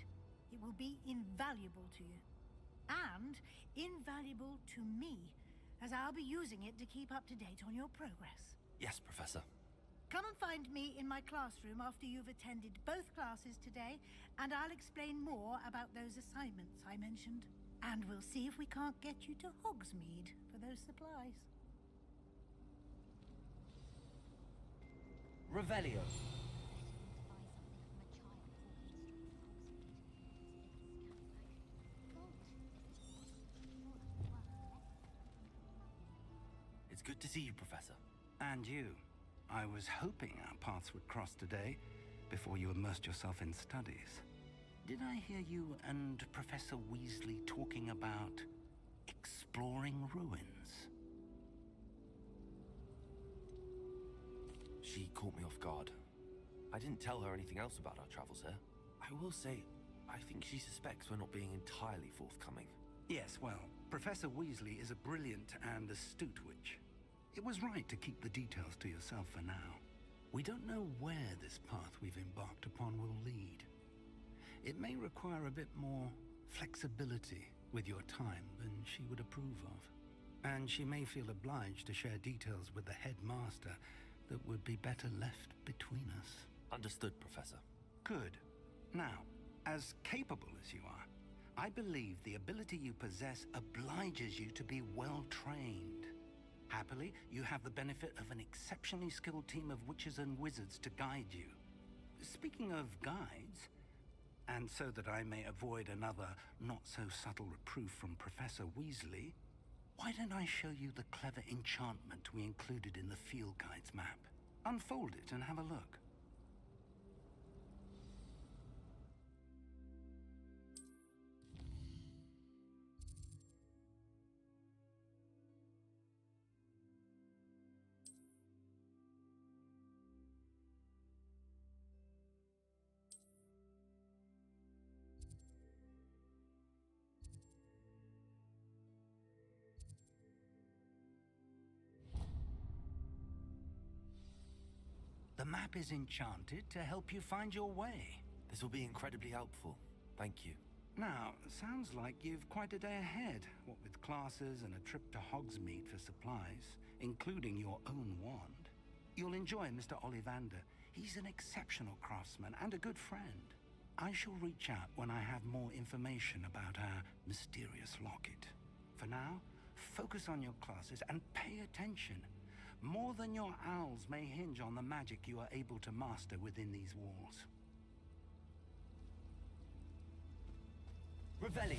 It will be invaluable to you. And invaluable to me, as I'll be using it to keep up to date on your progress. Yes, Professor. Come and find me in my classroom after you've attended both classes today, and I'll explain more about those assignments I mentioned. And we'll see if we can't get you to Hogsmeade for those supplies. Revelio. It's good to see you, Professor. And you. I was hoping our paths would cross today, before you immersed yourself in studies. Did I hear you and Professor Weasley talking about exploring ruins? She caught me off guard. I didn't tell her anything else about our travels here. I will say, I think she suspects we're not being entirely forthcoming. Yes, well, Professor Weasley is a brilliant and astute witch. It was right to keep the details to yourself for now. We don't know where this path we've embarked upon will lead. It may require a bit more flexibility with your time than she would approve of. And she may feel obliged to share details with the headmaster that would be better left between us. Understood, Professor. Good. Now, as capable as you are, I believe the ability you possess obliges you to be well trained. Happily, you have the benefit of an exceptionally skilled team of witches and wizards to guide you. Speaking of guides, and so that I may avoid another not-so-subtle reproof from Professor Weasley, why don't I show you the clever enchantment we included in the field guide's map? Unfold it and have a look. The map is enchanted to help you find your way. This will be incredibly helpful. Thank you. Now, sounds like you've quite a day ahead, what with classes and a trip to Hogsmeade for supplies, including your own wand. You'll enjoy Mr. Ollivander. He's an exceptional craftsman and a good friend. I shall reach out when I have more information about our mysterious locket. For now, focus on your classes and pay attention. More than your owls may hinge on the magic you are able to master within these walls. Revelio.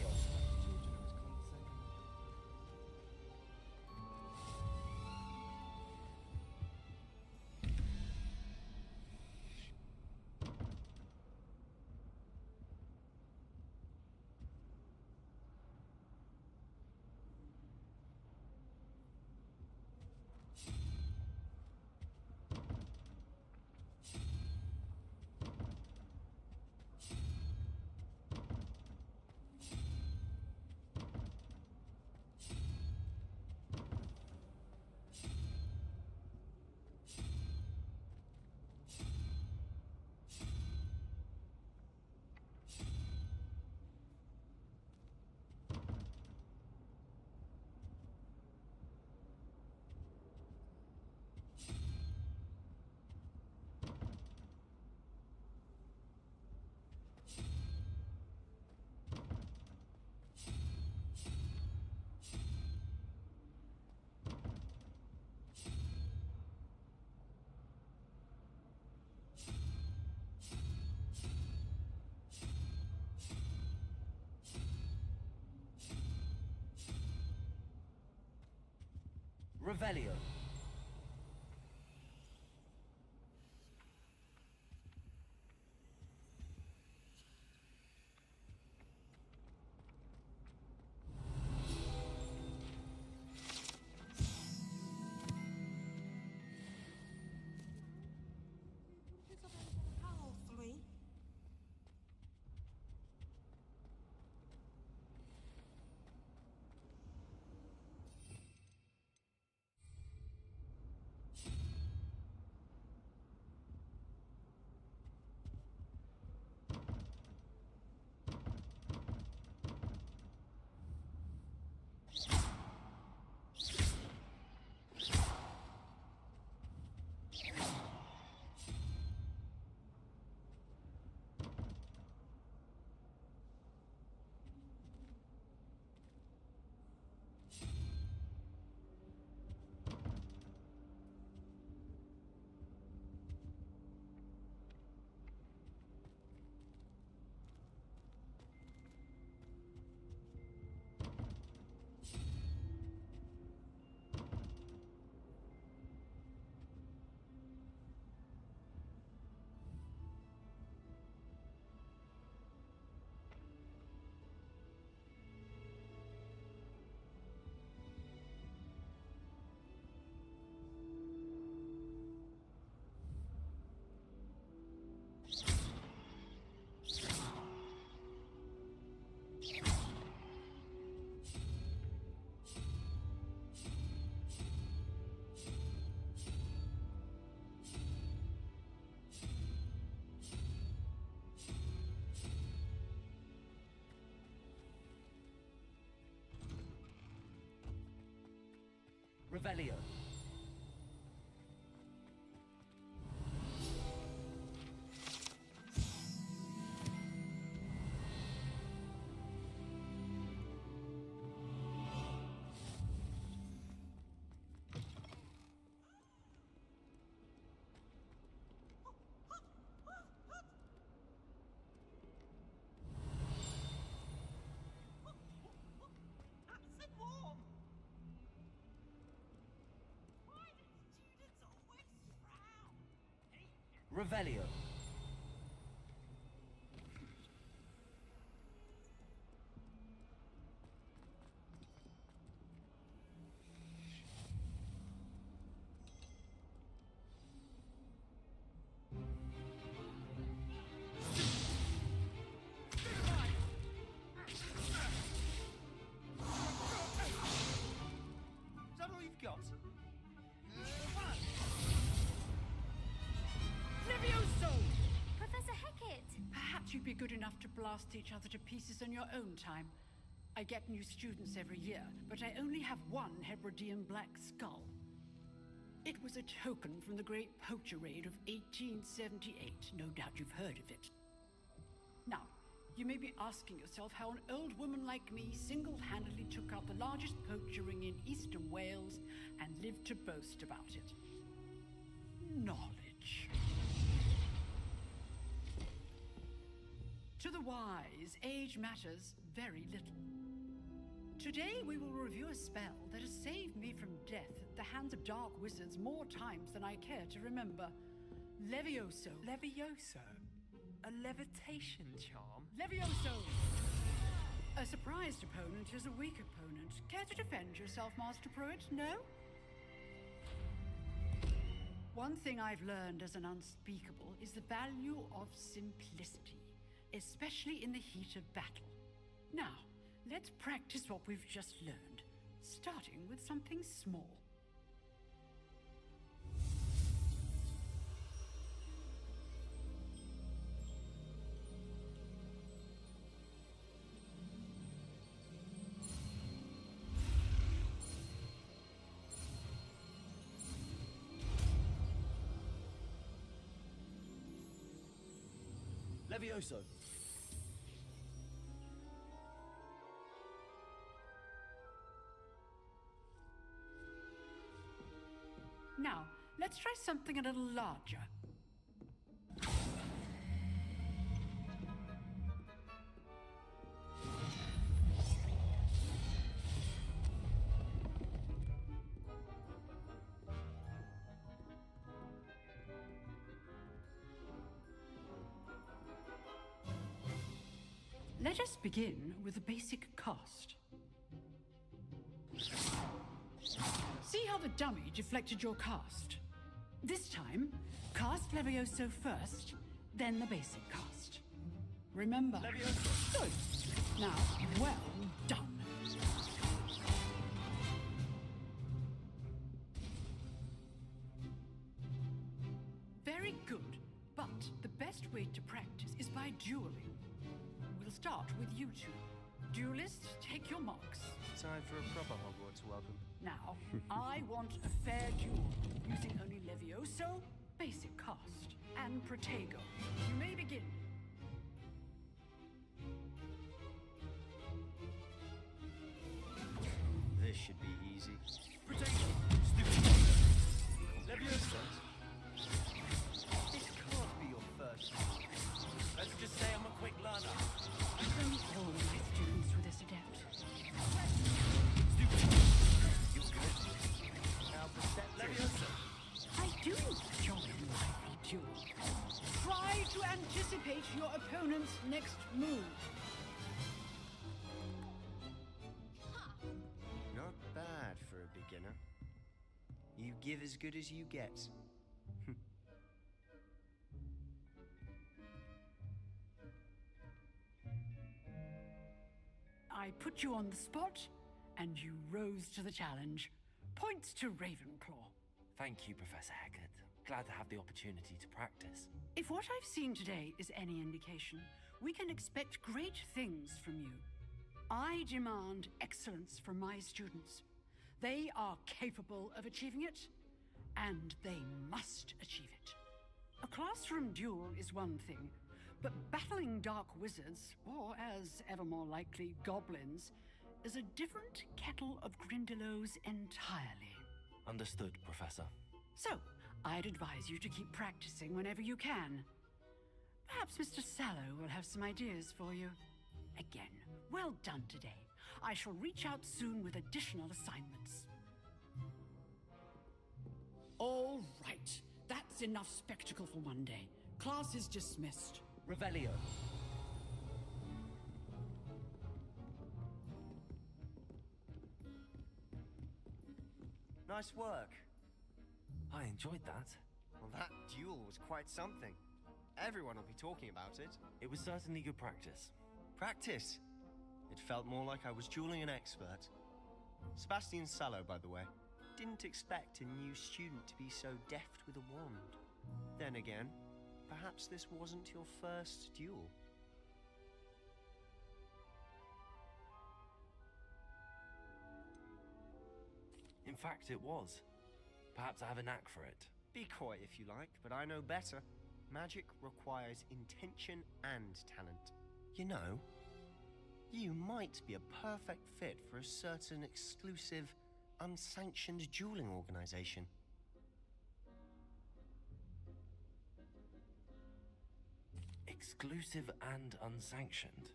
Revelio. Revelio. Revelio. Is that all you've got? Levioso! Professor Hecat! Perhaps you'd be good enough to blast each other to pieces in your own time. I get new students every year, but I only have one Hebridean black skull. It was a token from the Great Poacher Raid of 1878. No doubt you've heard of it. Now, you may be asking yourself how an old woman like me single-handedly took out the largest poacher ring in eastern Wales and lived to boast about it. Knowledge. To the wise, age matters very little. Today we will review a spell that has saved me from death at the hands of dark wizards more times than I care to remember. Levioso. Levioso? A levitation charm? Levioso! A surprised opponent is a weak opponent. Care to defend yourself, Master Pruitt? No? One thing I've learned as an unspeakable is the value of simplicity, especially in the heat of battle. Now, let's practice what we've just learned, starting with something small. Levioso. Now, let's try something a little larger. Let us begin with the basic cast. See how the dummy deflected your cast? This time, cast Levioso first, then the basic cast. Remember? Levioso. Good. Now, well done. Very good, but the best way to practice is by dueling. We'll start with you two. Duelists, take your marks. Time for a proper Hogwarts welcome. Now, I want a fair duel, using only Levioso, basic cast, and Protego. You may begin. This should be easy. Protego. Stupid. Levioso. This can't be your first. Let's just say I'm a quick learner. Don't all my students were this adept. Stupid. You're good. Now Levioso. I do enjoy lively duels. Try to anticipate your opponent's next move. Not bad for a beginner. You give as good as you get. I put you on the spot, and you rose to the challenge. Points to Ravenclaw. Thank you, Professor Hecat. Glad to have the opportunity to practice. If what I've seen today is any indication, we can expect great things from you. I demand excellence from my students. They are capable of achieving it, and they must achieve it. A classroom duel is one thing, but battling dark wizards, or as ever more likely, goblins, is a different kettle of Grindylows entirely. Understood, Professor. So, I'd advise you to keep practicing whenever you can. Perhaps Mr. Sallow will have some ideas for you. Again, well done today. I shall reach out soon with additional assignments. All right. That's enough spectacle for one day. Class is dismissed. Revelio. Nice work. I enjoyed that. Well, that duel was quite something. Everyone will be talking about it. It was certainly good practice. Practice? It felt more like I was dueling an expert. Sebastian Sallow, by the way. Didn't expect a new student to be so deft with a wand. Then again, perhaps this wasn't your first duel. In fact, it was. Perhaps I have a knack for it. Be coy if you like, but I know better. Magic requires intention and talent. You know, you might be a perfect fit for a certain exclusive, unsanctioned dueling organization. Exclusive and unsanctioned.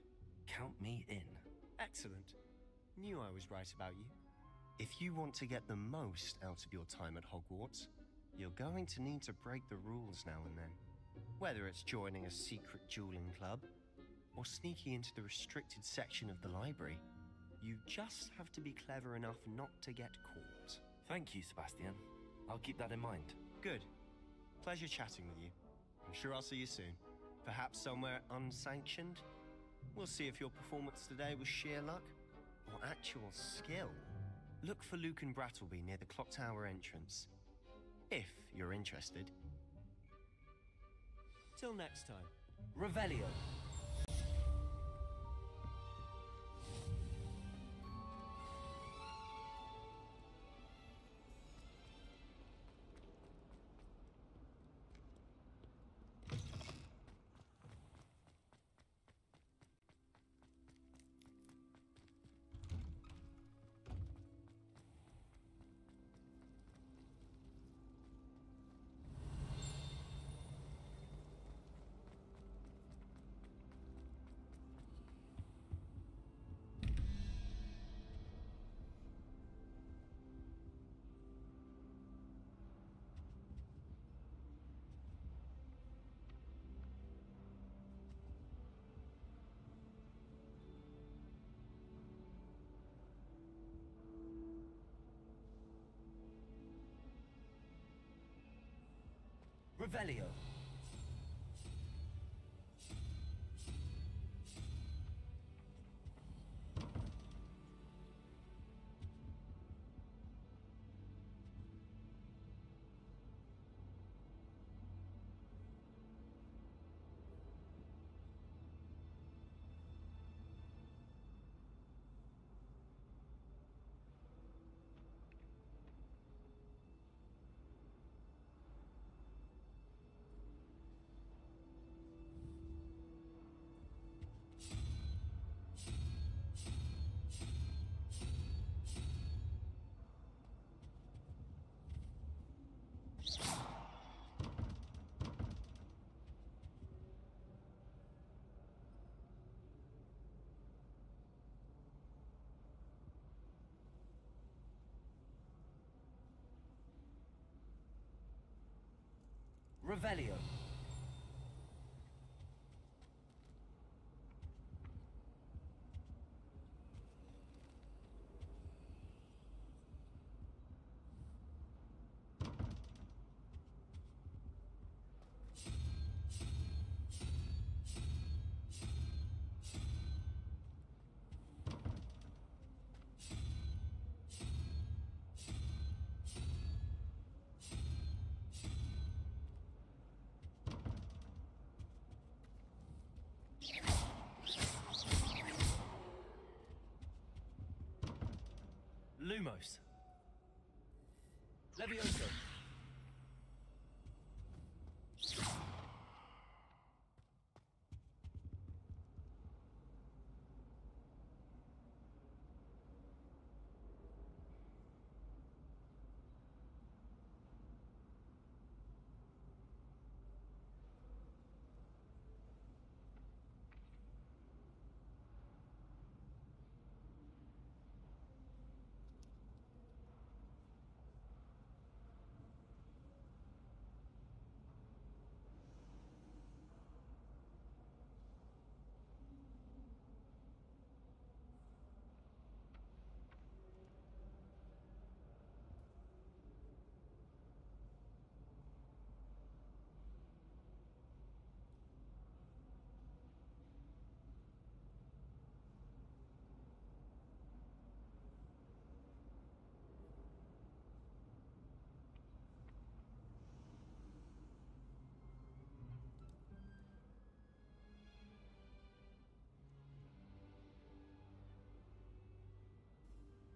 Count me in. Excellent. Knew I was right about you. If you want to get the most out of your time at Hogwarts, you're going to need to break the rules now and then. Whether it's joining a secret dueling club, or sneaking into the restricted section of the library, you just have to be clever enough not to get caught. Thank you, Sebastian. I'll keep that in mind. Good. Pleasure chatting with you. I'm sure I'll see you soon. Perhaps somewhere unsanctioned? We'll see if your performance today was sheer luck, or actual skill. Look for Luke and Brattleby near the clock tower entrance. If you're interested. Till next time. Revelio. Revelio. Revelio. Lumos. Levioso.